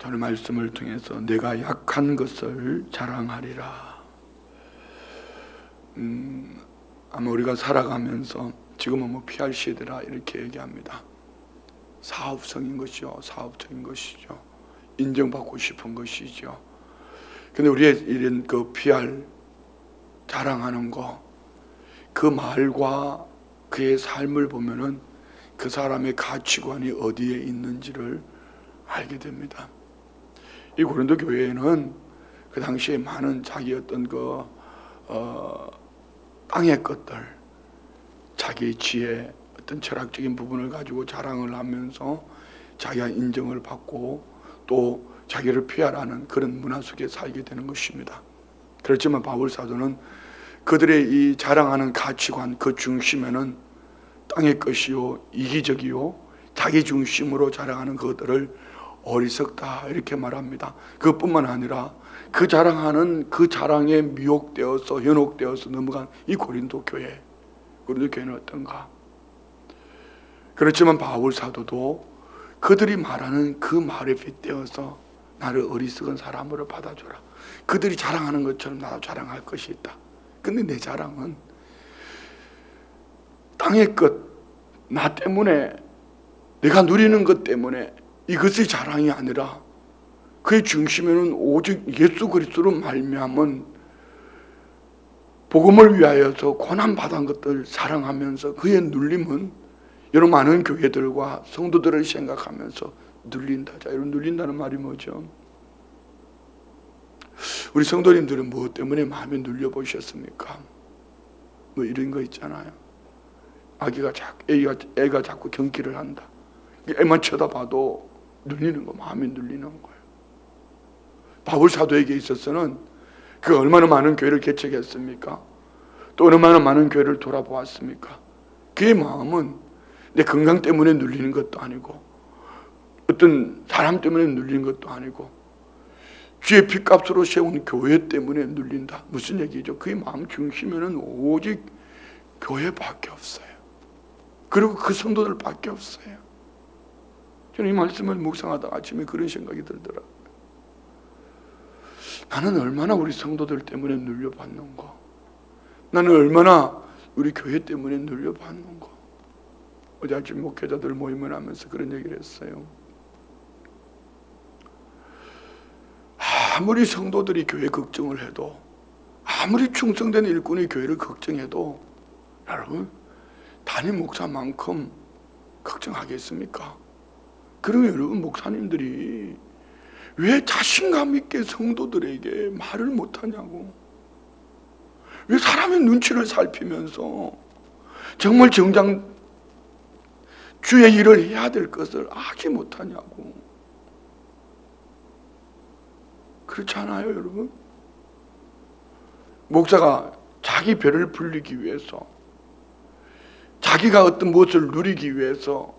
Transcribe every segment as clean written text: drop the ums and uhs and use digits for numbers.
저는 말씀을 통해서 내가 약한 것을 자랑하리라. 아마 우리가 살아가면서 지금은 뭐 피할 시대라 이렇게 얘기합니다. 사업성인 것이죠. 사업적인 것이죠. 인정받고 싶은 것이죠. 근데 우리의 이런 그 PR 자랑하는 거, 그 말과 그의 삶을 보면은 그 사람의 가치관이 어디에 있는지를 알게 됩니다. 이 고린도 교회에는 그 당시에 많은 자기 어떤 땅의 것들, 자기의 지혜, 어떤 철학적인 부분을 가지고 자랑을 하면서 자기가 인정을 받고 또 자기를 피하라는 그런 문화 속에 살게 되는 것입니다. 그렇지만 바울 사도는 그들의 이 자랑하는 가치관 그 중심에는 땅의 것이요, 이기적이요, 자기 중심으로 자랑하는 것들을 어리석다 이렇게 말합니다. 그것뿐만 아니라 그 자랑하는 그 자랑에 미혹되어서 현혹되어서 넘어간 이 고린도 교회, 고린도 교회는 어떤가? 그렇지만 바울 사도도 그들이 말하는 그 말에 빗대어서 나를 어리석은 사람으로 받아줘라. 그들이 자랑하는 것처럼 나도 자랑할 것이 있다. 근데 내 자랑은 땅의 것, 나 때문에, 내가 누리는 것 때문에 이것의 자랑이 아니라 그의 중심에는 오직 예수 그리스도로 말미암은 복음을 위하여서 고난받은 것들 사랑하면서 그의 눌림은 여러 많은 교회들과 성도들을 생각하면서 눌린다. 자, 여러분, 눌린다는 말이 뭐죠? 우리 성도님들은 무엇 때문에 마음에 눌려 보셨습니까? 뭐 이런 거 있잖아요. 애가 자꾸 경기를 한다. 애만 쳐다봐도 눌리는 거, 마음에 눌리는 거예요. 바울 사도에게 있어서는 그 얼마나 많은 교회를 개척했습니까? 또 얼마나 많은 교회를 돌아보았습니까? 그의 마음은 내 건강 때문에 눌리는 것도 아니고 어떤 사람 때문에 눌리는 것도 아니고 주의 핏값으로 세운 교회 때문에 눌린다. 무슨 얘기죠? 그의 마음 중심에는 오직 교회밖에 없어요. 그리고 그 성도들밖에 없어요. 저는 이 말씀을 묵상하다가 아침에 그런 생각이 들더라고요. 나는 얼마나 우리 성도들 때문에 눌려받는가? 나는 얼마나 우리 교회 때문에 눌려받는가? 어제 아침 목회자들 모임을 하면서 그런 얘기를 했어요. 아무리 성도들이 교회 걱정을 해도, 아무리 충성된 일꾼이 교회를 걱정해도 여러분, 담임 목사만큼 걱정하겠습니까? 그리고 여러분, 목사님들이 왜 자신감 있게 성도들에게 말을 못하냐고. 왜 사람의 눈치를 살피면서 정말 정작 주의 일을 해야 될 것을 하지 못하냐고. 그렇지 않아요, 여러분? 목사가 자기 배를 불리기 위해서, 자기가 어떤 무엇을 누리기 위해서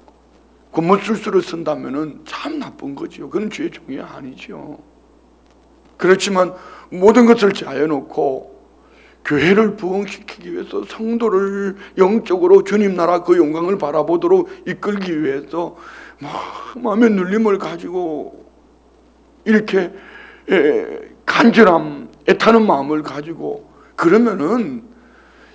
곤모술수를 쓴다면 참 나쁜 거지요. 그건 주의 종이 아니죠. 그렇지만 모든 것을 제하여놓고 교회를 부흥시키기 위해서 성도를 영적으로 주님 나라 그 영광을 바라보도록 이끌기 위해서 마음의 눌림을 가지고 이렇게 간절함, 애타는 마음을 가지고 그러면은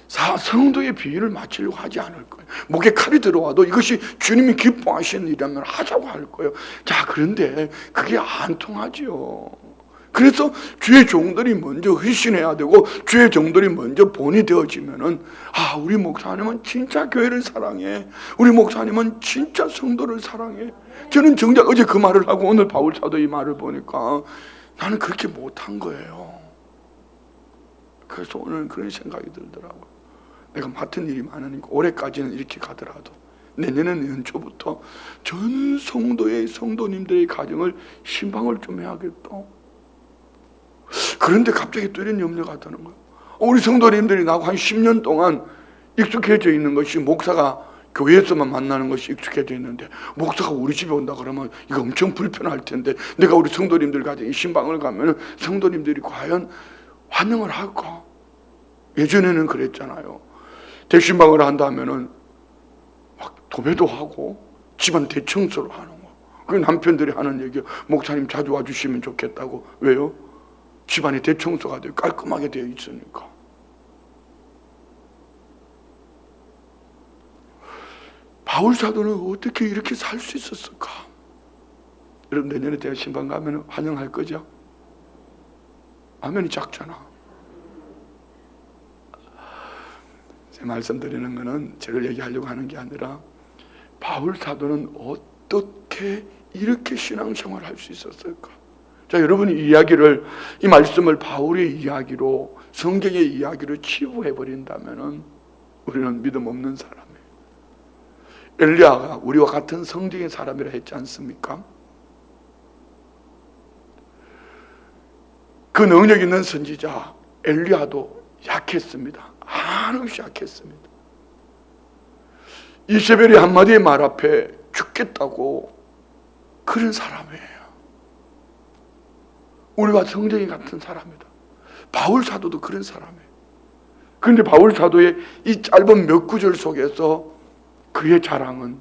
성도의 비위를 맞추려고 하지 않을 거예요. 목에 칼이 들어와도 이것이 주님이 기뻐하시는 일이라면 하자고 할 거예요. 자, 그런데 그게 안 통하죠. 그래서 주의 종들이 먼저 헌신해야 되고 주의 종들이 먼저 본이 되어지면은 우리 목사님은 진짜 교회를 사랑해. 우리 목사님은 진짜 성도를 사랑해. 저는 정작 어제 그 말을 하고 오늘 바울 사도 이 말을 보니까 나는 그렇게 못한 거예요. 그래서 오늘 그런 생각이 들더라고요. 내가 맡은 일이 많으니까 올해까지는 이렇게 가더라도 내년에는 연초부터 전 성도의 성도님들의 가정을 신방을 좀 해야겠다. 그런데 갑자기 또 이런 염려가 드는 거예요. 우리 성도님들이 나하고 한 10년 동안 익숙해져 있는 것이 목사가 교회에서만 만나는 것이 익숙해져 있는데 목사가 우리 집에 온다 그러면 이거 엄청 불편할 텐데 내가 우리 성도님들 가정에 신방을 가면 성도님들이 과연 환영을 할까? 예전에는 그랬잖아요. 대신방을 한다면은 막 도배도 하고 집안 대청소를 하는 거. 그 남편들이 하는 얘기예요. 목사님 자주 와주시면 좋겠다고. 왜요? 집안이 대청소가 되어 깔끔하게 되어 있으니까. 바울 사도는 어떻게 이렇게 살 수 있었을까? 여러분, 내년에 제가 신방 가면 환영할 거죠? 아멘이 작잖아. 제 말씀드리는 거는 저를 얘기하려고 하는 게 아니라 바울 사도는 어떻게 이렇게 신앙생활을 할 수 있었을까? 자, 여러분이 이 말씀을 바울의 이야기로, 성경의 이야기로 치부해 버린다면은 우리는 믿음 없는 사람이에요. 엘리야가 우리와 같은 성경의 사람이라 했지 않습니까? 그 능력 있는 선지자 엘리야도 약했습니다. 한없이 약했습니다. 이세벨이 한마디의 말 앞에 죽겠다고 그런 사람이에요. 우리와 성경이 같은 사람이다. 바울 사도도 그런 사람이에요. 그런데 바울 사도의 이 짧은 몇 구절 속에서 그의 자랑은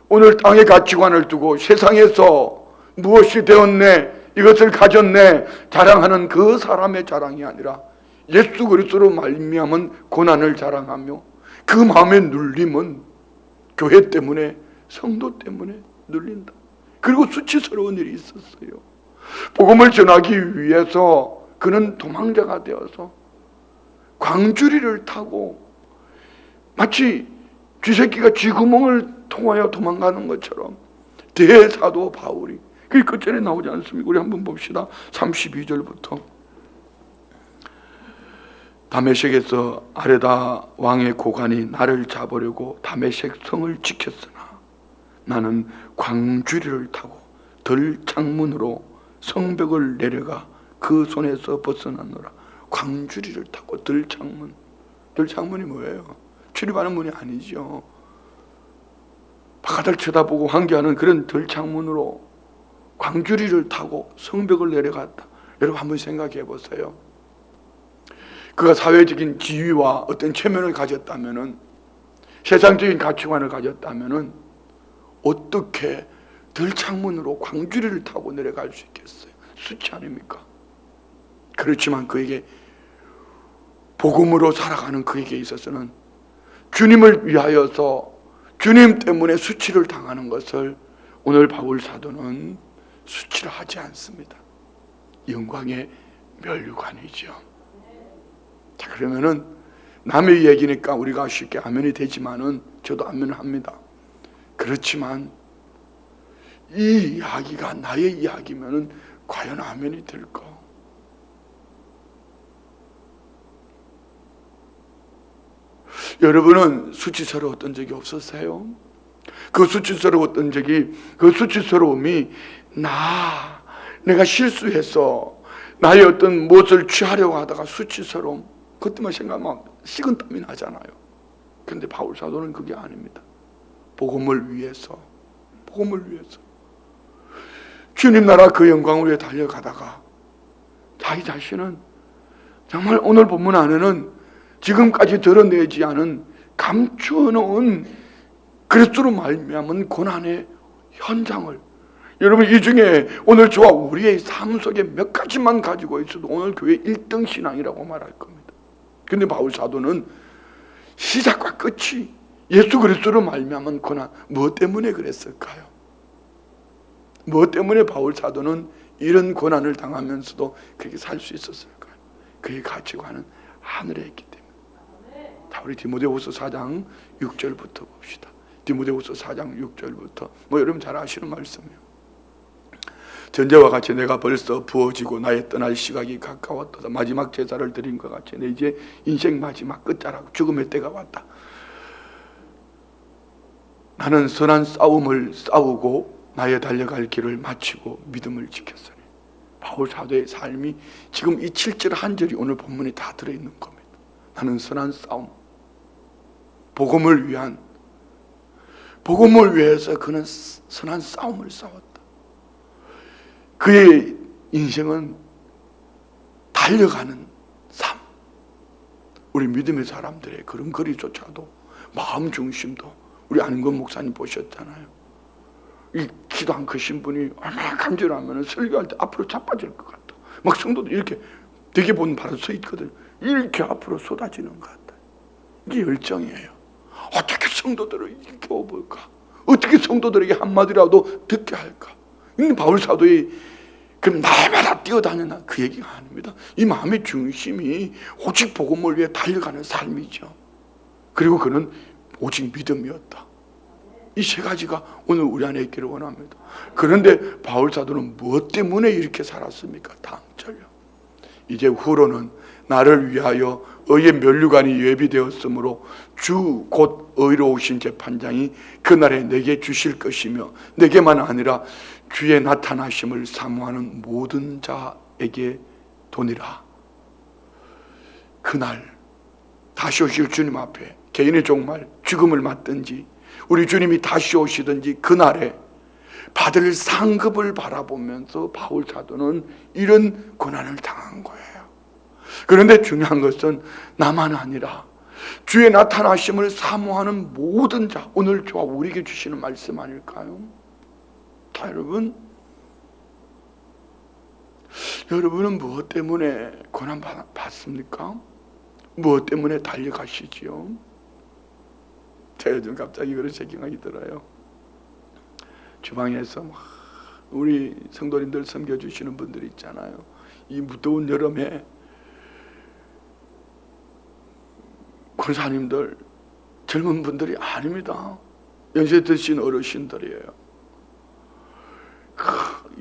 오늘 땅의 가치관을 두고 세상에서 무엇이 되었네, 이것을 가졌네 자랑하는 그 사람의 자랑이 아니라 예수 그리스도로 말미암은 고난을 자랑하며 그 마음의 눌림은 교회 때문에, 성도 때문에 눌린다. 그리고 수치스러운 일이 있었어요. 복음을 전하기 위해서 그는 도망자가 되어서 광주리를 타고 마치 쥐새끼가 쥐구멍을 통하여 도망가는 것처럼 대사도 바울이, 그게 끝절에 나오지 않습니까? 우리 한번 봅시다. 32절부터. 다메섹에서 아레다 왕의 고관이 나를 잡으려고 다메섹 성을 지켰으나 나는 광주리를 타고 들창문으로 성벽을 내려가 그 손에서 벗어나노라. 광주리를 타고 들창문. 들창문이 뭐예요? 출입하는 문이 아니죠. 바깥을 쳐다보고 환기하는 그런 들창문으로 광주리를 타고 성벽을 내려갔다. 여러분 한번 생각해 보세요. 그가 사회적인 지위와 어떤 체면을 가졌다면은, 세상적인 가치관을 가졌다면은 어떻게 들창문으로 광주리를 타고 내려갈 수 있겠어요? 수치 아닙니까? 그렇지만 그에게, 복음으로 살아가는 그에게 있어서는 주님을 위하여서 주님 때문에 수치를 당하는 것을 오늘 바울 사도는 수치를 하지 않습니다. 영광의 멸류관이죠. 자, 그러면은 남의 얘기니까 우리가 쉽게 아멘이 되지만은 저도 아멘을 합니다. 그렇지만 이 이야기가 나의 이야기면은 과연 아멘이 될까? 여러분은 수치스러웠던 적이 없었어요? 그 수치스러움이 내가 실수해서 나의 어떤 무엇을 취하려고 하다가 수치스러움, 그때만 생각하면 식은땀이 나잖아요. 그런데 바울 사도는 그게 아닙니다. 복음을 위해서 주님 나라 그 영광을 위해 달려가다가 자기 자신은 정말 오늘 본문 안에는 지금까지 드러내지 않은 감추어놓은 그리스도로 말미암은 고난의 현장을, 여러분 이 중에 오늘 저와 우리의 삶 속에 몇 가지만 가지고 있어도 오늘 교회 1등 신앙이라고 말할 겁니다. 그런데 바울 사도는 시작과 끝이 예수 그리스도로 말미암은 고난, 무엇 때문에 그랬을까요? 무엇 때문에 바울 사도는 이런 고난을 당하면서도 그렇게 살 수 있었을까요? 그의 가치관은 하늘에 있기 때문에. 자, 우리 디모데후서 4장 6절부터 봅시다. 디모데후서 4장 6절부터 여러분 잘 아시는 말씀이에요. 전제와 같이 내가 벌써 부어지고 나의 떠날 시각이 가까웠다. 마지막 제사를 드린 것 같이 내 이제 인생 마지막 끝자락, 죽음의 때가 왔다. 나는 선한 싸움을 싸우고 나의 달려갈 길을 마치고 믿음을 지켰으니. 바울 사도의 삶이 지금 이 7절 한 절이 오늘 본문에 다 들어있는 겁니다. 나는 선한 싸움, 복음을 위해서 그는 선한 싸움을 싸웠다. 그의 인생은 달려가는 삶. 우리 믿음의 사람들의 그런 거리조차도, 마음 중심도 우리 안건 목사님 보셨잖아요. 이 키도 안 크신 분이 얼마나 간절하면 설교할 때 앞으로 자빠질 것 같아. 막 성도들 이렇게 되게 보면 바로 서 있거든. 이렇게 앞으로 쏟아지는 것 같아. 이게 열정이에요. 어떻게 성도들을 이렇게 오볼까? 어떻게 성도들에게 한마디라도 듣게 할까? 이 바울 사도의 그럼 날마다 뛰어다니나 그 얘기가 아닙니다. 이 마음의 중심이 오직 복음을 위해 달려가는 삶이죠. 그리고 그는 오직 믿음이었다. 이 세 가지가 오늘 우리 안에 있기를 원합니다. 그런데 바울 사도는 무엇 때문에 이렇게 살았습니까? 다음 절요. 이제 후로는 나를 위하여 의의 면류관이 예비되었으므로 주 곧 의로우신 재판장이 그날에 내게 주실 것이며 내게만 아니라 주의 나타나심을 사모하는 모든 자에게 도니라. 그날 다시 오실 주님 앞에 개인의 종말 죽음을 맞든지 우리 주님이 다시 오시든지 그날에 받을 상급을 바라보면서 바울 사도는 이런 고난을 당한 거예요. 그런데 중요한 것은 나만 아니라 주의 나타나심을 사모하는 모든 자, 오늘 저와 우리에게 주시는 말씀 아닐까요? 자, 여러분은 무엇 때문에 고난 받습니까? 무엇 때문에 달려가시지요? 제가 요즘 갑자기 그런 생각이 들어요. 주방에서 우리 성도님들 섬겨주시는 분들 있잖아요. 이 무더운 여름에 권사님들 젊은 분들이 아닙니다. 연세 드신 어르신들이에요.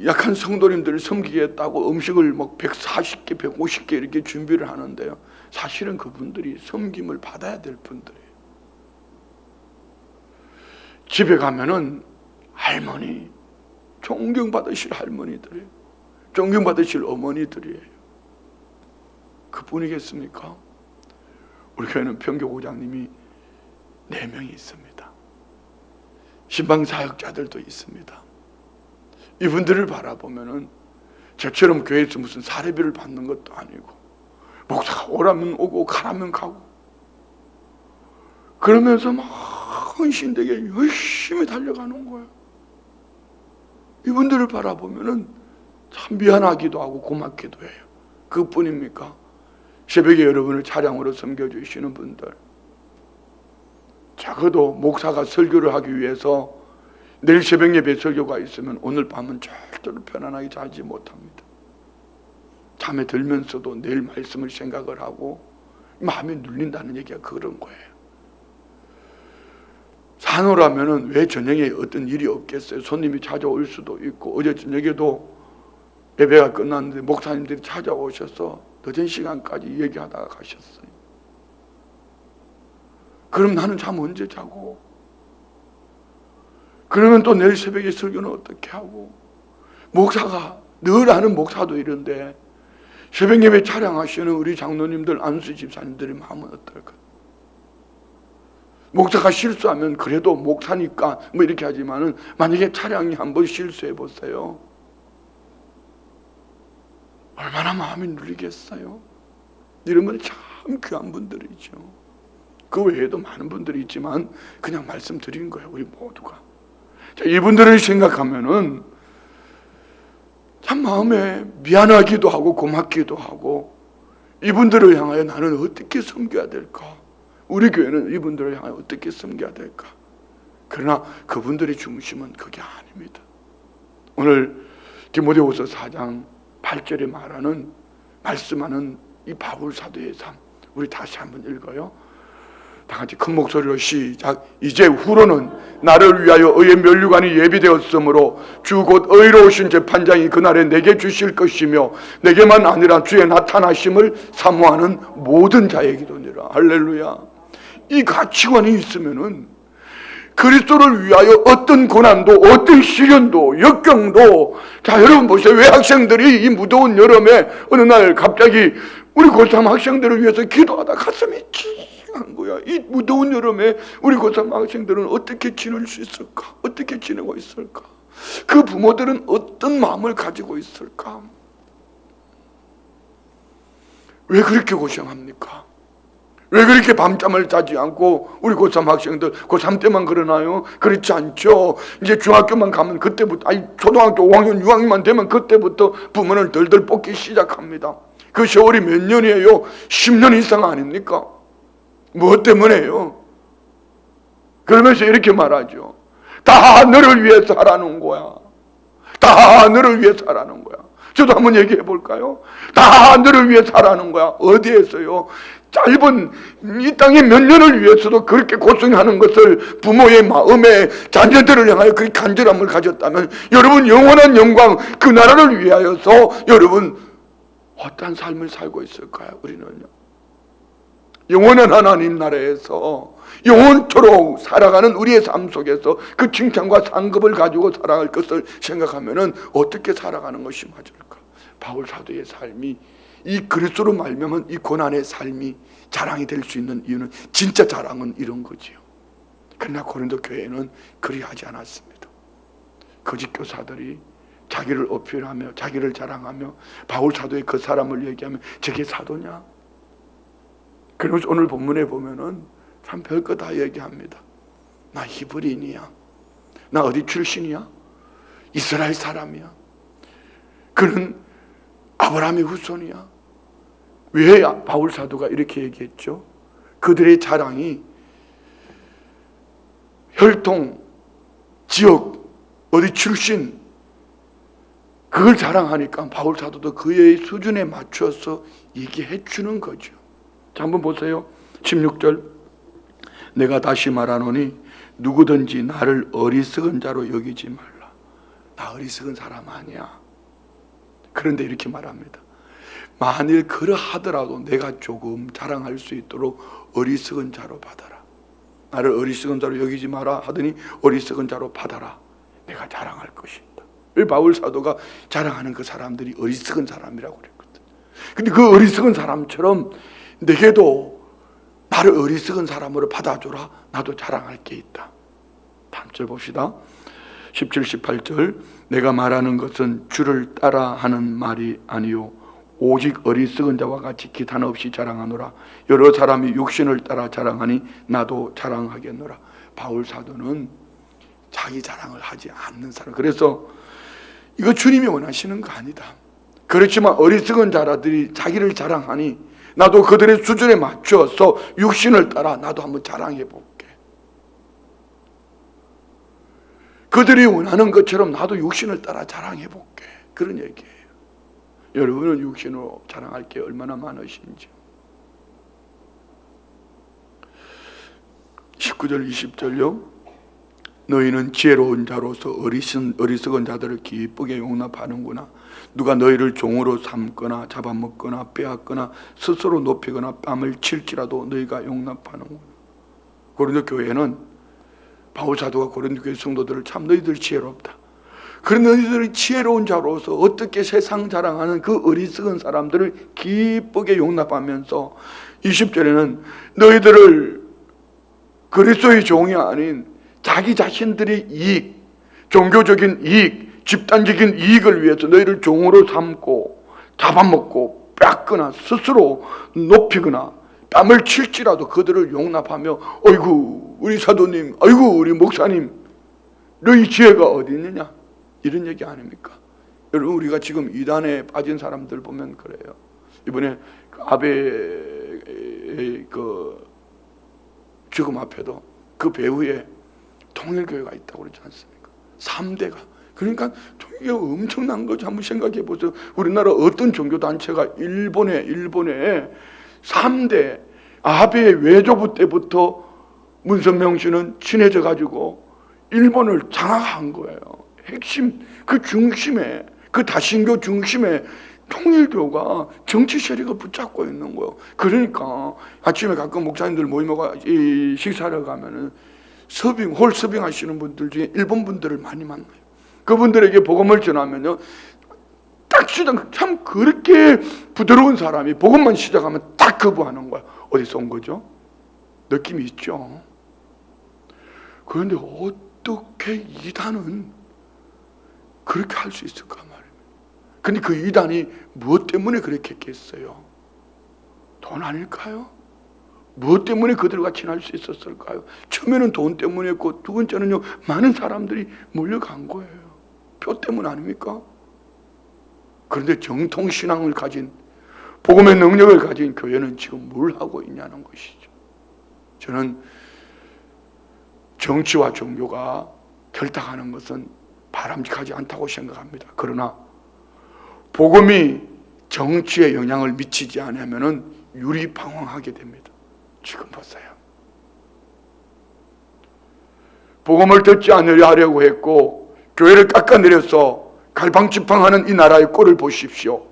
약한 성도님들을 섬기겠다고 음식을 막 140개, 150개 이렇게 준비를 하는데요. 사실은 그분들이 섬김을 받아야 될 분들이에요. 집에 가면은 할머니, 존경받으실 할머니들이에요. 존경받으실 어머니들이에요. 그뿐이겠습니까? 우리 교회는 평교고장님이 4명이 있습니다. 신방사역자들도 있습니다. 이분들을 바라보면은 저처럼 교회에서 무슨 사례비를 받는 것도 아니고 목사가 오라면 오고 가라면 가고 그러면서 막 헌신되게 열심히 달려가는 거예요. 이분들을 바라보면은 참 미안하기도 하고 고맙기도 해요. 그뿐입니까? 새벽에 여러분을 차량으로 섬겨주시는 분들, 적어도 목사가 설교를 하기 위해서 내일 새벽 예배 설교가 있으면 오늘 밤은 절대로 편안하게 자지 못합니다. 잠에 들면서도 내일 말씀을 생각을 하고 마음이 눌린다는 얘기가 그런 거예요. 산호라면은 왜 저녁에 어떤 일이 없겠어요? 손님이 찾아올 수도 있고 어제 저녁에도 예배가 끝났는데 목사님들이 찾아오셔서 늦은 시간까지 얘기하다가 가셨어요. 그럼 나는 잠 언제 자고? 그러면 또 내일 새벽에 설교는 어떻게 하고? 목사가 늘 하는 목사도 이런데 새벽 예배 촬영하시는 우리 장로님들, 안수 집사님들의 마음은 어떨까? 목사가 실수하면 그래도 목사니까 뭐 이렇게 하지만은 만약에 차량이 한번 실수해 보세요. 얼마나 마음이 눌리겠어요? 이런 분이 참 귀한 분들이죠. 그 외에도 많은 분들이 있지만 그냥 말씀드린 거예요. 우리 모두가. 자, 이분들을 생각하면은 참 마음에 미안하기도 하고 고맙기도 하고 이분들을 향하여 나는 어떻게 섬겨야 될까? 우리 교회는 이분들을 향하여 어떻게 섬겨야 될까? 그러나 그분들의 중심은 그게 아닙니다. 오늘 디모데후서 4장 8절에 말씀하는 이 바울 사도의 삶, 우리 다시 한번 읽어요. 다 같이 큰 목소리로 시작. 이제 후로는 나를 위하여 의의 면류관이 예비되었으므로 주 곧 의로우신 재판장이 그날에 내게 주실 것이며 내게만 아니라 주의 나타나심을 사모하는 모든 자에게도니라. 할렐루야. 이 가치관이 있으면은 그리스도를 위하여 어떤 고난도 어떤 시련도 역경도, 자 여러분 보세요. 왜 학생들이 이 무더운 여름에 어느 날 갑자기 우리 고3 학생들을 위해서 기도하다 가슴이 찡한 거야. 이 무더운 여름에 우리 고3 학생들은 어떻게 지낼 수 있을까? 어떻게 지내고 있을까? 그 부모들은 어떤 마음을 가지고 있을까? 왜 그렇게 고생합니까? 왜 그렇게 밤잠을 자지 않고 우리 고3 학생들 고3 때만 그러나요? 그렇지 않죠. 이제 중학교만 가면 그때부터, 아니 초등학교 5학년 6학년만 되면 그때부터 부모는 덜덜 뽑기 시작합니다. 그 세월이 몇 년이에요? 10년 이상 아닙니까? 무엇 때문에요? 그러면서 이렇게 말하죠. 다 너를 위해서 하라는 거야. 다 너를 위해서 하라는 거야. 저도 한번 얘기해 볼까요? 다 너를 위해서 하라는 거야. 어디에서요? 짧은 이 땅의 몇 년을 위해서도 그렇게 고생하는 것을 부모의 마음에 자녀들을 향하여 그렇게 간절함을 가졌다면 여러분 영원한 영광 그 나라를 위하여서 여러분 어떠한 삶을 살고 있을까요? 우리는요. 영원한 하나님 나라에서 영원토록 살아가는 우리의 삶 속에서 그 칭찬과 상급을 가지고 살아갈 것을 생각하면은 어떻게 살아가는 것이 맞을까? 바울 사도의 삶이 이 그리스도로 말미암은 이 고난의 삶이 자랑이 될 수 있는 이유는 진짜 자랑은 이런 거지요. 그러나 고린도 교회는 그리하지 않았습니다. 거짓 교사들이 자기를 어필하며 자기를 자랑하며 바울 사도의 그 사람을 얘기하며 저게 사도냐? 그래서 오늘 본문에 보면은 참 별거 다 얘기합니다. 나 히브리인이야. 나 어디 출신이야? 이스라엘 사람이야. 그는 아브라함의 후손이야. 왜 바울 사도가 이렇게 얘기했죠? 그들의 자랑이 혈통, 지역, 어디 출신 그걸 자랑하니까 바울 사도도 그의 수준에 맞춰서 얘기해 주는 거죠. 자, 한번 보세요. 16절 내가 다시 말하노니 누구든지 나를 어리석은 자로 여기지 말라. 나 어리석은 사람 아니야. 그런데 이렇게 말합니다. 만일 그러하더라도 내가 조금 자랑할 수 있도록 어리석은 자로 받아라. 나를 어리석은 자로 여기지 마라 하더니 어리석은 자로 받아라. 내가 자랑할 것이다. 왜 바울 사도가 자랑하는 그 사람들이 어리석은 사람이라고 그랬거든. 근데 그 어리석은 사람처럼 내게도 나를 어리석은 사람으로 받아줘라. 나도 자랑할 게 있다. 다음 절 봅시다. 17, 18절 내가 말하는 것은 주를 따라 하는 말이 아니요 오직 어리석은 자와 같이 기탄 없이 자랑하노라. 여러 사람이 육신을 따라 자랑하니 나도 자랑하겠노라. 바울 사도는 자기 자랑을 하지 않는 사람. 그래서 이거 주님이 원하시는 거 아니다. 그렇지만 어리석은 자라들이 자기를 자랑하니 나도 그들의 수준에 맞춰서 육신을 따라 나도 한번 자랑해 볼게. 그들이 원하는 것처럼 나도 육신을 따라 자랑해 볼게. 그런 얘기예요. 여러분은 육신으로 자랑할 게 얼마나 많으신지. 19절 20절요. 너희는 지혜로운 자로서 어리석은 자들을 기쁘게 용납하는구나. 누가 너희를 종으로 삼거나 잡아먹거나 빼앗거나 스스로 높이거나 뺨을 칠지라도 너희가 용납하는구나. 고린도 교회는 바울 사도가 고린도 교회 성도들을 참 너희들 지혜롭다. 그런 너희들이 지혜로운 자로서 어떻게 세상 자랑하는 그 어리석은 사람들을 기쁘게 용납하면서 20절에는 너희들을 그리스도의 종이 아닌 자기 자신들의 이익, 종교적인 이익, 집단적인 이익을 위해서 너희를 종으로 삼고 잡아먹고 뺏거나 스스로 높이거나 뺨을 칠지라도 그들을 용납하며 어이구 우리 사도님, 어이구 우리 목사님 너희 지혜가 어디 있느냐 이런 얘기 아닙니까? 여러분 우리가 지금 이단에 빠진 사람들 보면 그래요. 이번에 그 아베의 그 죽음 앞에도 그 배후에 통일교회가 있다고 그러지 않습니까? 3대가. 그러니까 이게 엄청난 거죠. 한번 생각해 보세요. 우리나라 어떤 종교단체가 일본에 3대 아베의 외조부 때부터 문선명 씨는 친해져 가지고 일본을 장악한 거예요. 핵심 그 중심에 그 다신교 중심에 통일교가 정치 세력을 붙잡고 있는 거예요. 그러니까 아침에 가끔 목사님들 모임하고 식사를 가면은 홀 서빙하시는 분들 중에 일본 분들을 많이 만나요. 그분들에게 복음을 전하면요, 딱 시작, 참 그렇게 부드러운 사람이 복음만 시작하면 딱 거부하는 거야. 어디서 온 거죠? 느낌이 있죠. 그런데 어떻게 이단은 그렇게 할 수 있을까 말입니다. 근데 그 이단이 무엇 때문에 그렇게 했겠어요? 돈 아닐까요? 무엇 때문에 그들과 친할 수 있었을까요? 처음에는 돈 때문이었고 두 번째는요, 많은 사람들이 몰려간 거예요. 표 때문 아닙니까? 그런데 정통신앙을 가진, 복음의 능력을 가진 교회는 지금 뭘 하고 있냐는 것이죠. 저는 정치와 종교가 결탁하는 것은 바람직하지 않다고 생각합니다. 그러나 복음이 정치에 영향을 미치지 않으면 유리방황하게 됩니다. 지금 보세요. 복음을 듣지 않으려 하려고 했고 교회를 깎아내려서 갈팡질팡하는 이 나라의 꼴을 보십시오.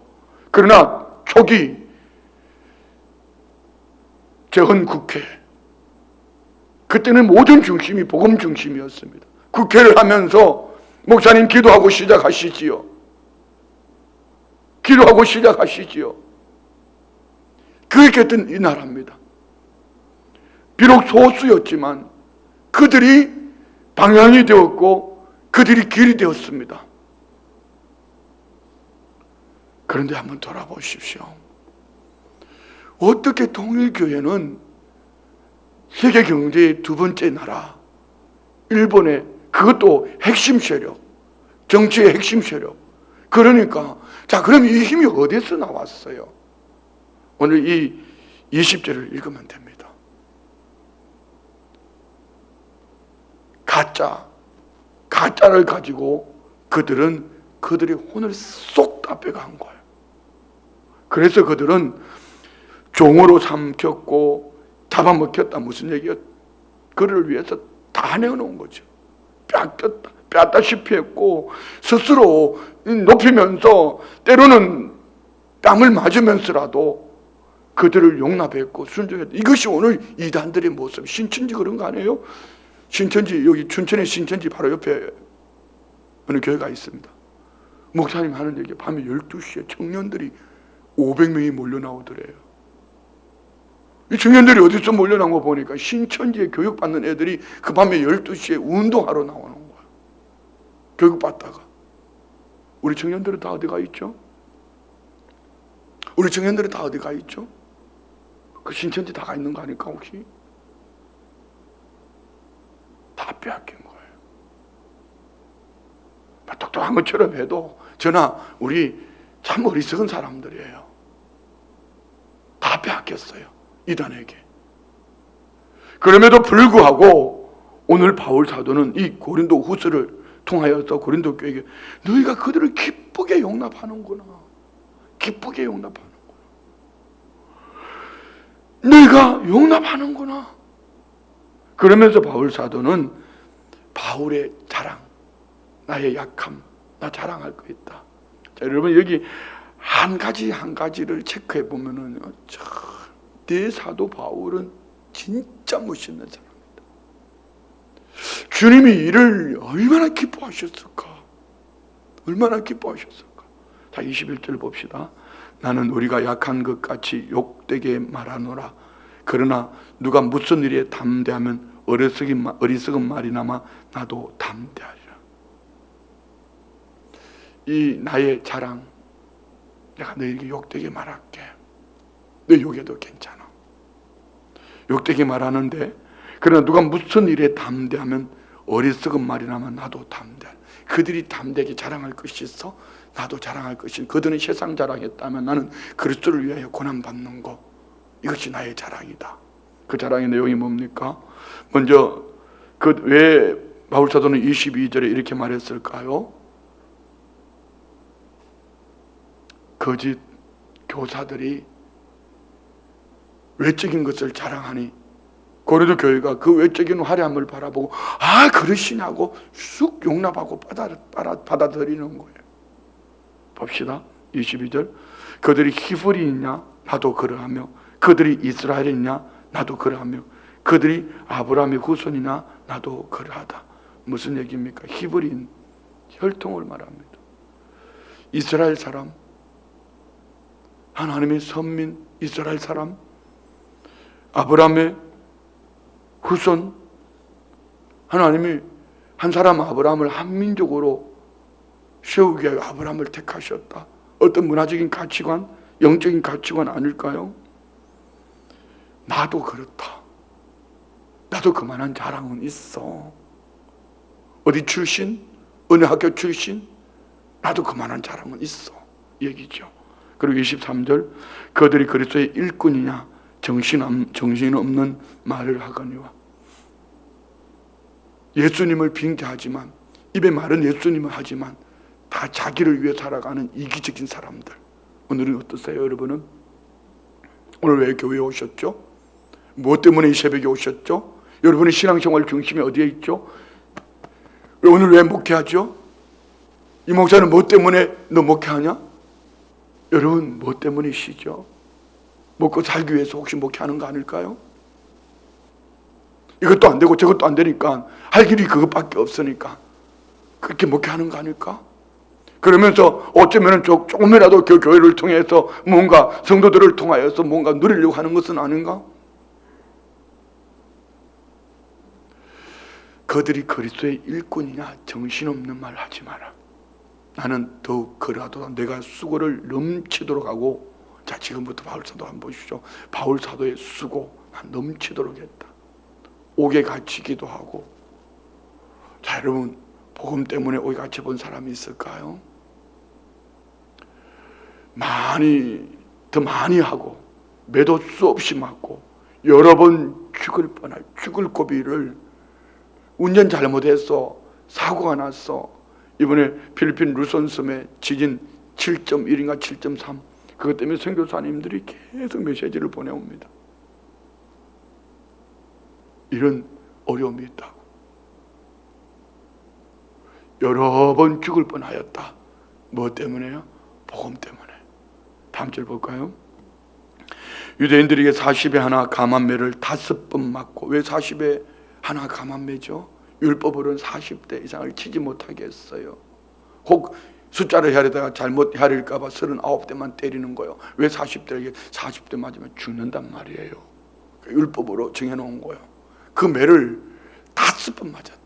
그러나 초기 재헌국회, 그때는 모든 중심이 복음 중심이었습니다. 국회를 하면서 목사님 기도하고 시작하시지요. 기도하고 시작하시지요. 그렇게 했던 이 나라입니다. 비록 소수였지만 그들이 방향이 되었고 그들이 길이 되었습니다. 그런데 한번 돌아보십시오. 어떻게 통일교회는 세계 경제의 두 번째 나라, 일본의 그것도 핵심 세력, 정치의 핵심 세력. 그러니까 자, 그럼 이 힘이 어디서 나왔어요? 오늘 이 20절을 읽으면 됩니다. 가짜를 가지고 그들의 혼을 쏙 다 빼간 거예요. 그래서 그들은 종으로 삼켰고 잡아먹혔다. 무슨 얘기야? 그를 위해서 다 내어놓은 거죠. 빼앗다시피 했고 스스로 높이면서 때로는 뺨을 맞으면서라도 그들을 용납했고 순종했다. 이것이 오늘 이단들의 모습. 신천지 그런 거 아니에요? 신천지, 여기 춘천의 신천지 바로 옆에 어느 교회가 있습니다. 목사님 하는 얘기, 밤에 12시에 청년들이 500명이 몰려 나오더래요. 이 청년들이 어디서 몰려 나온 거 보니까 신천지에 교육받는 애들이 그 밤에 12시에 운동하러 나오는 거야. 교육받다가. 우리 청년들은 다 어디 가 있죠? 우리 청년들은 다 어디 가 있죠? 그 신천지 다 가 있는 거 아닐까 혹시? 다 빼앗긴 거예요. 똑똑한 것처럼 해도 저나 우리 참 어리석은 사람들이에요. 다 빼앗겼어요. 이단에게. 그럼에도 불구하고 오늘 바울 사도는 이 고린도 후서를 통하여서 고린도 교회에게 너희가 그들을 기쁘게 용납하는구나. 기쁘게 용납하는구나. 너희가 용납하는구나. 그러면서 바울 사도는 바울의 자랑, 나의 약함, 나 자랑할 거 있다. 자, 여러분 여기 한 가지를 체크해 보면은 내 사도 바울은 진짜 멋있는 사람입니다. 주님이 이를 얼마나 기뻐하셨을까? 얼마나 기뻐하셨을까? 자, 21절 봅시다. 나는 우리가 약한 것 같이 욕되게 말하노라. 그러나 누가 무슨 일에 담대하면 어리석은 말이나마 나도 담대하리라. 이 나의 자랑, 내가 너에게 욕되게 말할게. 너 욕해도 괜찮아. 욕되게 말하는데 그러나 누가 무슨 일에 담대하면 어리석은 말이나마 나도 담대하리라. 그들이 담대하게 자랑할 것이 있어 나도 자랑할 것이 있어. 그들은 세상 자랑했다면 나는 그리스도를 위하여 고난받는 것, 이것이 나의 자랑이다. 그 자랑의 내용이 뭡니까? 먼저 왜 바울 사도는 22절에 이렇게 말했을까요? 거짓 교사들이 외적인 것을 자랑하니 고린도 교회가 그 외적인 화려함을 바라보고 그러시냐고 쑥 용납하고 받아들이는 거예요. 봅시다. 22절. 그들이 히브리이냐 나도 그러하며 그들이 이스라엘이냐 나도 그러하며 그들이 아브라함의 후손이나 나도 그러하다. 무슨 얘기입니까? 히브리인, 혈통을 말합니다. 이스라엘 사람, 하나님의 선민 이스라엘 사람, 아브라함의 후손, 하나님이 한 사람 아브라함을 한민족으로 세우기 위하여 아브라함을 택하셨다. 어떤 문화적인 가치관, 영적인 가치관 아닐까요? 나도 그렇다. 나도 그만한 자랑은 있어. 어디 출신? 어느 학교 출신? 나도 그만한 자랑은 있어. 얘기죠. 그리고 23절, 그들이 그리스도의 일꾼이냐 정신없는 말을 하거니와. 예수님을 빙자하지만, 입에 말은 예수님을 하지만 다 자기를 위해 살아가는 이기적인 사람들. 오늘은 어떠세요, 여러분은? 오늘 왜 교회에 오셨죠? 무엇 때문에 이 새벽에 오셨죠? 여러분의 신앙생활 중심이 어디에 있죠? 오늘 왜 목회하죠? 이 목사는 무엇 때문에 너 목회하냐? 여러분 무엇 때문이시죠? 먹고 살기 위해서 혹시 목회하는 거 아닐까요? 이것도 안 되고 저것도 안 되니까 할 길이 그것밖에 없으니까 그렇게 목회하는 거 아닐까? 그러면서 어쩌면 조금이라도 그 교회를 통해서 뭔가 성도들을 통하여서 뭔가 누리려고 하는 것은 아닌가? 그들이 그리스도의 일꾼이냐 정신없는 말 하지 마라. 나는 더욱 그러하도다. 내가 수고를 넘치도록 하고, 자 지금부터 바울 사도 한번 보시죠. 바울 사도의 수고 난 넘치도록 했다. 옥에 갇히기도 하고. 자 여러분, 복음 때문에 옥에 갇혀본 사람이 있을까요? 더 많이 하고 매도 수 없이 맞고 여러 번 죽을 고비를 운전 잘못해서 사고가 났어. 이번에 필리핀 루손섬에 지진 7.1인가 7.3 그것 때문에 선교사님들이 계속 메시지를 보내옵니다. 이런 어려움이 있다고. 여러 번 죽을 뻔하였다. 뭐 때문에요? 복음 때문에. 다음 절 볼까요? 유대인들에게 40에 하나 감한매를 5번 맞고. 왜 40에 하나 감한매죠? 율법으로는 40대 이상을 치지 못하게 했어요. 혹 숫자를 헤아리다가 잘못 헤아릴까 봐 39대만 때리는 거예요. 왜 40대에게 40대 맞으면 죽는단 말이에요. 율법으로 정해놓은 거예요. 그 매를 5번 맞았다.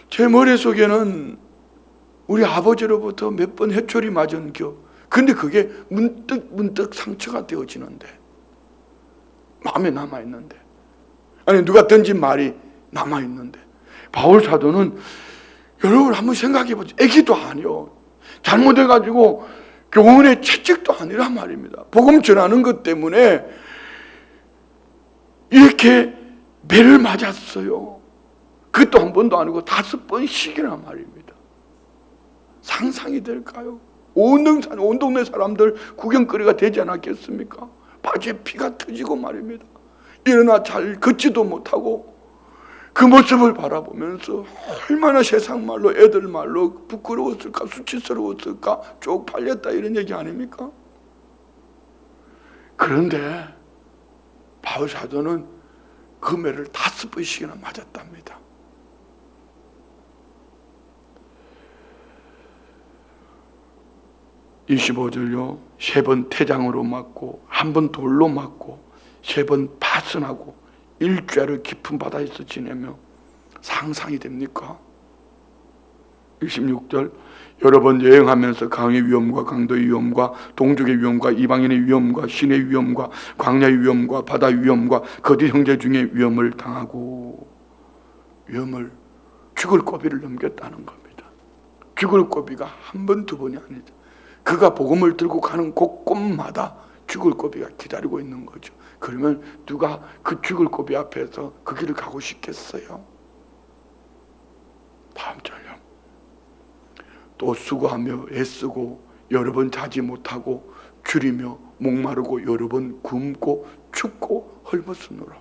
제 머릿속에는 우리 아버지로부터 몇 번 해초리 맞은 근데 그게 문득 상처가 되어지는데, 마음에 남아있는데, 아니 누가 던진 말이 남아있는데, 바울 사도는 여러분 한번 생각해보세요. 애기도 아니요, 잘못해가지고 교훈의 채찍도 아니란 말입니다. 복음 전하는 것 때문에 이렇게 매를 맞았어요. 그것도 한 번도 아니고 5번씩이란 말입니다. 상상이 될까요? 온 동네 사람들 구경거리가 되지 않았겠습니까? 바지에 피가 터지고 말입니다. 일어나 잘 걷지도 못하고 그 모습을 바라보면서 얼마나 세상 말로 애들 말로 부끄러웠을까, 수치스러웠을까, 쪽팔렸다 이런 얘기 아닙니까? 그런데 바울 사도는 그 매를 5번씩이나 맞았답니다. (25절요) 3번 태장으로 맞고, 1번 돌로 맞고, 3번 파선하고, 일주일을 깊은 바다에서 지내며. 상상이 됩니까? 26절 여러 번 여행하면서 강의 위험과 강도의 위험과 동족의 위험과 이방인의 위험과 신의 위험과 광야의 위험과 바다 위험과 거짓 형제 중에 위험을 당하고. 위험을, 죽을 고비를 넘겼다는 겁니다. 죽을 고비가 1번, 2번이 아니죠. 그가 복음을 들고 가는 곳곳마다 죽을 고비가 기다리고 있는 거죠. 그러면 누가 그 죽을 고비 앞에서 그 길을 가고 싶겠어요? 다음 절요. 또 수고하며 애쓰고 여러 번 자지 못하고 줄이며 목마르고 여러 번 굶고 춥고 헐벗으노라.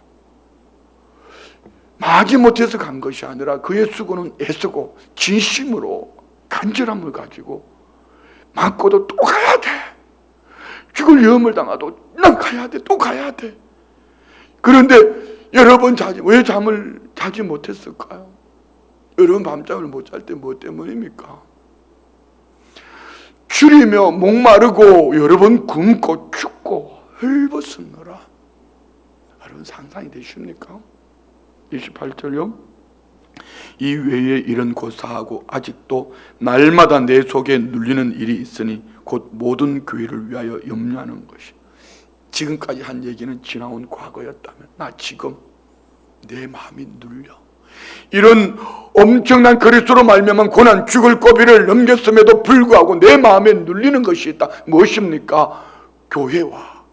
마지 못해서 간 것이 아니라 그의 수고는 애쓰고 진심으로 간절함을 가지고 맞고도 또 가야 돼. 죽을 위험을 당하도 난 가야 돼. 또 가야 돼. 그런데 여러 번 왜 잠을 자지 못했을까요? 여러분 밤잠을 못 잘 때 뭐 때문입니까? 줄이며 목마르고 여러 번 굶고 춥고 헐벗으노라. 여러분 상상이 되십니까? 28절요. 이 외에 이런 고사하고 아직도 날마다 내 속에 눌리는 일이 있으니 곧 모든 교회를 위하여 염려하는 것이. 지금까지 한 얘기는 지나온 과거였다면 나 지금 내 마음이 눌려. 이런 엄청난 그리스도로 말미암은 고난 죽을 고비를 넘겼음에도 불구하고 내 마음에 눌리는 것이 있다. 무엇입니까? 교회와,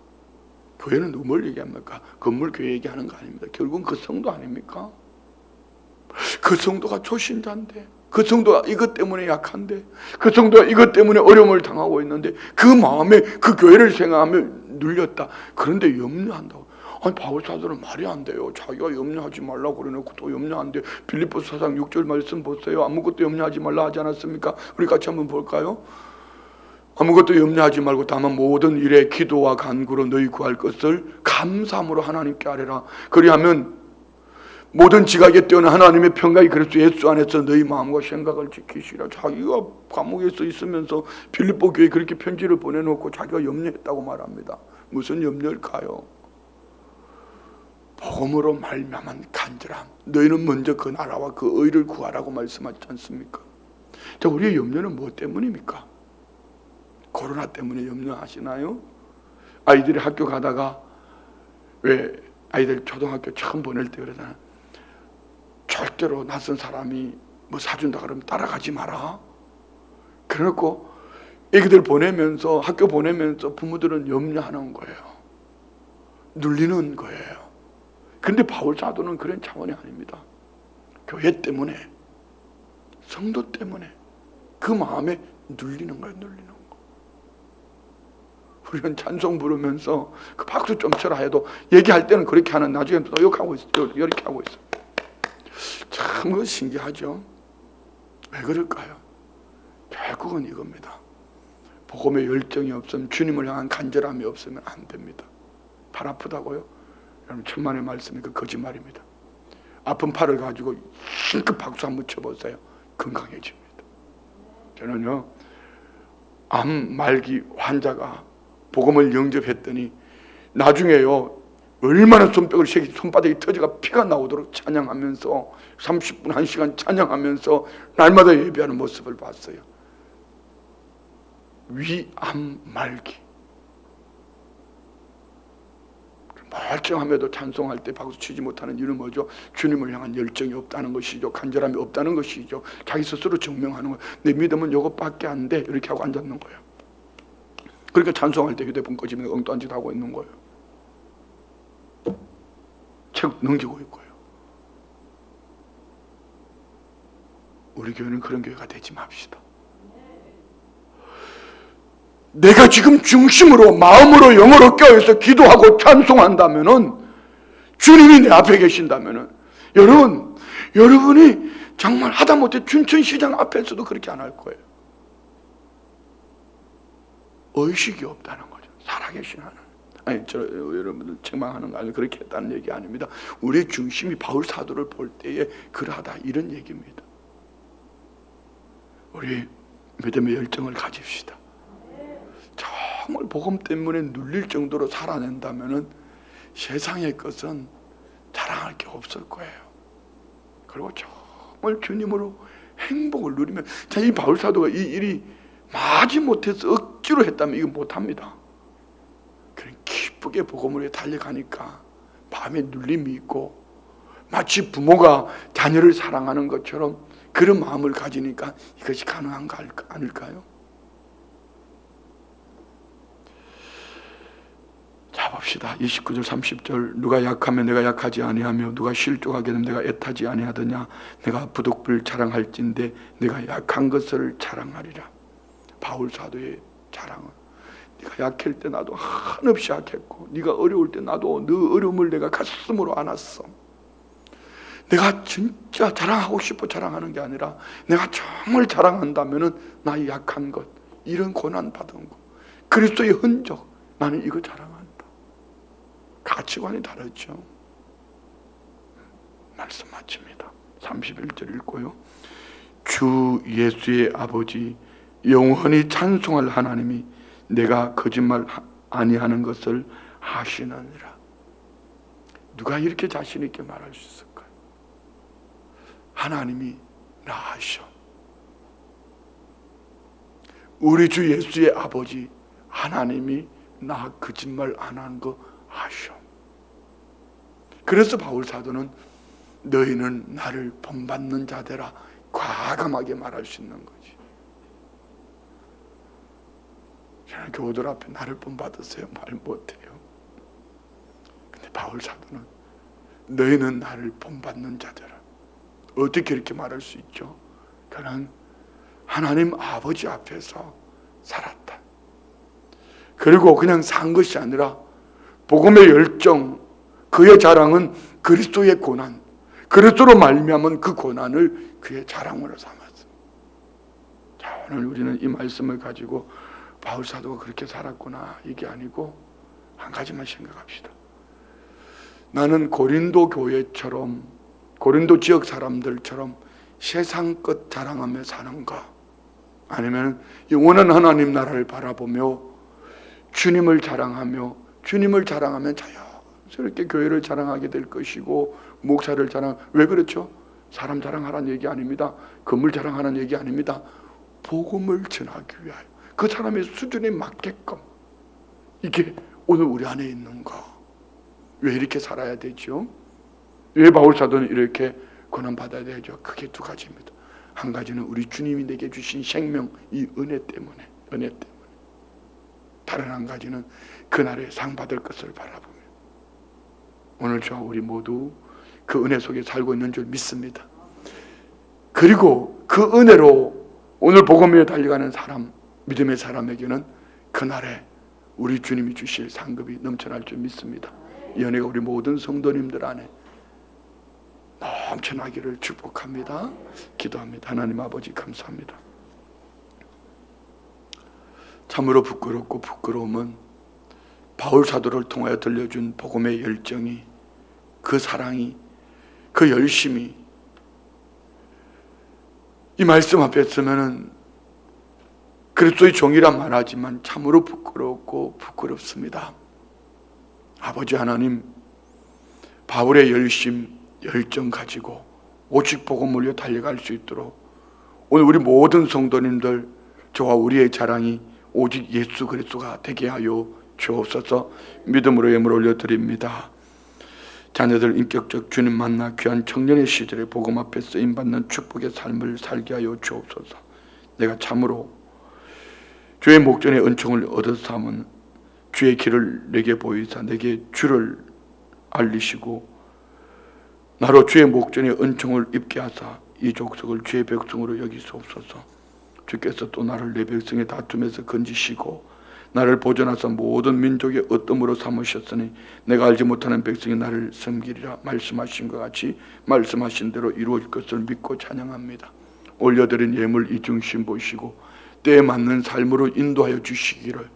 교회는 누구 뭘 얘기합니까? 건물 교회 얘기하는 거 아닙니다. 결국은 그 성도 아닙니까? 그 성도가 초신자인데, 그 성도가 이것 때문에 약한데, 그 성도가 이것 때문에 어려움을 당하고 있는데 그 마음에 그 교회를 생각하며 눌렸다. 그런데 염려한다고. 아니 바울 사도는 말이 안 돼요. 자기가 염려하지 말라고 그래놓고 또 염려 안 돼. 빌립보서 4장 6절 말씀 보세요. 아무것도 염려하지 말라 하지 않았습니까? 우리 같이 한번 볼까요? 아무것도 염려하지 말고 다만 모든 일에 기도와 간구로 너희 구할 것을 감사함으로 하나님께 아뢰라. 그리하면 모든 지각에 뛰어난 하나님의 평강이 그리스도 예수 안에서 너희 마음과 생각을 지키시라. 자기가 감옥에서 있으면서 빌립보 교회에 그렇게 편지를 보내놓고 자기가 염려했다고 말합니다. 무슨 염려일까요? 복음으로 말미암은 간절함. 너희는 먼저 그 나라와 그 의를 구하라고 말씀하지 않습니까? 자, 우리의 염려는 무엇 때문입니까? 코로나 때문에 염려하시나요? 아이들이 학교 가다가, 왜 아이들 초등학교 처음 보낼 때 그러잖아요. 절대로 낯선 사람이 뭐 사준다 그러면 따라가지 마라. 그래놓고 애기들 보내면서, 학교 보내면서 부모들은 염려하는 거예요. 눌리는 거예요. 그런데 바울 사도는 그런 차원이 아닙니다. 교회 때문에, 성도 때문에 그 마음에 눌리는 거예요. 눌리는 거. 우리는 찬송 부르면서 그 박수 좀 쳐라 해도 얘기할 때는 그렇게 하는, 나중에 또 욕하고 있어요. 이렇게 하고 있어요. 참 그거 신기하죠. 왜 그럴까요? 결국은 이겁니다. 복음의 열정이 없으면, 주님을 향한 간절함이 없으면 안 됩니다. 팔 아프다고요? 여러분 천만의 말씀이 그 거짓말입니다. 아픈 팔을 가지고 힘껏 박수 한번 쳐보세요. 건강해집니다. 저는요, 암 말기 환자가 복음을 영접했더니 나중에요, 얼마나 손뼉을 세기 손바닥이 터져가 피가 나오도록 찬양하면서 30분 1시간 찬양하면서 날마다 예배하는 모습을 봤어요. 위암 말기. 멀쩡함에도 찬송할 때 박수 치지 못하는 이유는 뭐죠? 주님을 향한 열정이 없다는 것이죠. 간절함이 없다는 것이죠. 자기 스스로 증명하는 거예요. 내 믿음은 이것밖에 안 돼. 이렇게 하고 앉았는 거예요. 그러니까 찬송할 때 휴대폰 꺼지면 엉뚱한 짓 하고 있는 거예요. 책 넘기고 있고요. 우리 교회는 그런 교회가 되지 맙시다. 내가 지금 중심으로, 마음으로, 영으로 껴있어 기도하고 찬송한다면은, 주님이 내 앞에 계신다면은, 여러분이 정말 하다못해 춘천시장 앞에서도 그렇게 안 할 거예요. 의식이 없다는 거죠. 살아계신 하나님. 아니, 여러분들 책망하는 거 아니고 그렇게 했다는 얘기 아닙니다. 우리의 중심이 바울 사도를 볼 때에 그러하다, 이런 얘기입니다. 우리 믿음의 열정을 가집시다. 정말 복음 때문에 눌릴 정도로 살아낸다면은 세상의 것은 자랑할 게 없을 거예요. 그리고 정말 주님으로 행복을 누리면, 자, 이 바울 사도가 이 일이 마지 못해서 억지로 했다면 이거 못합니다. 그냥 기쁘게 복음을 위해 달려가니까 마음에 눌림이 있고, 마치 부모가 자녀를 사랑하는 것처럼 그런 마음을 가지니까 이것이 가능한가 아닐까요? 자, 봅시다. 29절 30절. 누가 약하면 내가 약하지 아니하며 누가 실족하게 되면 내가 애타지 아니하더냐. 내가 부득불 자랑할진대 내가 약한 것을 자랑하리라. 바울 사도의 자랑은, 네가 약할 때 나도 한없이 약했고, 네가 어려울 때 나도 너 어려움을 내가 가슴으로 안았어. 내가 진짜 자랑하고 싶어 자랑하는 게 아니라, 내가 정말 자랑한다면은 나의 약한 것, 이런 고난 받은 것, 그리스도의 흔적, 나는 이거 자랑한다. 가치관이 다르죠. 말씀 마칩니다. 31절 읽고요. 주 예수의 아버지 영원히 찬송할 하나님이 내가 거짓말 아니하는 것을 하시느니라. 누가 이렇게 자신 있게 말할 수 있을까요? 하나님이 나 하셔. 우리 주 예수의 아버지 하나님이 나 거짓말 안 하는 거 아시오. 그래서 바울 사도는 너희는 나를 본받는 자들아 과감하게 말할 수 있는 거지. 저는 교우들 앞에 나를 본받으세요 말 못해요. 근데 바울 사도는 너희는 나를 본받는 자들아. 어떻게 이렇게 말할 수 있죠? 그는 하나님 아버지 앞에서 살았다. 그리고 그냥 산 것이 아니라 복음의 열정, 그의 자랑은 그리스도의 고난, 그리스도로 말미암은 그 고난을 그의 자랑으로 삼았습니다. 자, 오늘 우리는 이 말씀을 가지고 바울 사도가 그렇게 살았구나 이게 아니고 한 가지만 생각합시다. 나는 고린도 교회처럼, 고린도 지역 사람들처럼 세상 것 자랑하며 사는가, 아니면 영원한 하나님 나라를 바라보며 주님을 자랑하며, 주님을 자랑하면 자연스럽게 교회를 자랑하게 될 것이고 목사를 자랑. 왜 그렇죠? 사람 자랑하라는 얘기 아닙니다. 건물 자랑하라는 얘기 아닙니다. 복음을 전하기 위하여 그 사람의 수준에 맞게끔. 이게 오늘 우리 안에 있는가? 왜 이렇게 살아야 되죠? 왜 바울 사도는 이렇게 고난받아야 되죠? 크게 두 가지입니다. 한 가지는 우리 주님이 내게 주신 생명, 이 은혜 때문에. 다른 한 가지는 그날에 상 받을 것을 바라보며. 오늘 저와 우리 모두 그 은혜 속에 살고 있는 줄 믿습니다. 그리고 그 은혜로 오늘 복음에 달려가는 사람, 믿음의 사람에게는 그날에 우리 주님이 주실 상급이 넘쳐날 줄 믿습니다. 이 은혜가 우리 모든 성도님들 안에 넘쳐나기를 축복합니다. 기도합니다. 하나님 아버지 감사합니다. 참으로 부끄럽고 부끄러움은 바울 사도를 통하여 들려준 복음의 열정이, 그 사랑이, 그 열심이 이 말씀 앞에 서면은 그리스도의 종이란 말하지만 참으로 부끄럽고 부끄럽습니다. 아버지 하나님, 바울의 열정 가지고 오직 복음을 위해 달려갈 수 있도록 오늘 우리 모든 성도님들, 저와 우리의 자랑이 오직 예수 그리스도가 되게 하여 주옵소서. 믿음으로 예물 올려드립니다. 자녀들 인격적 주님 만나 귀한 청년의 시절에 복음 앞에 쓰임받는 축복의 삶을 살게 하여 주옵소서. 내가 참으로 주의 목전의 은총을 얻어 삼은 주의 길을 내게 보이사 내게 주를 알리시고 나로 주의 목전의 은총을 입게 하사 이 족속을 주의 백성으로 여기시옵소서. 주께서 또 나를 내 백성의 다툼에서 건지시고 나를 보존하사 모든 민족의 어뜸으로 삼으셨으니 내가 알지 못하는 백성이 나를 섬기리라 말씀하신 것 같이 말씀하신 대로 이루어질 것을 믿고 찬양합니다. 올려드린 예물 이중심 보시고 때에 맞는 삶으로 인도하여 주시기를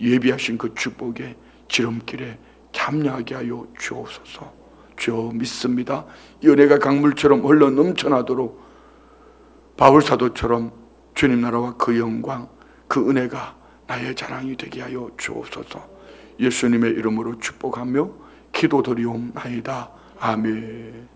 예비하신 그 축복의 지름길에 참여하게 하여 주옵소서. 주여 믿습니다. 이 은혜가 강물처럼 흘러 넘쳐나도록 바울 사도처럼 주님 나라와 그 영광, 그 은혜가 나의 자랑이 되게 하여 주옵소서. 예수님의 이름으로 축복하며 기도드리옵나이다. 아멘.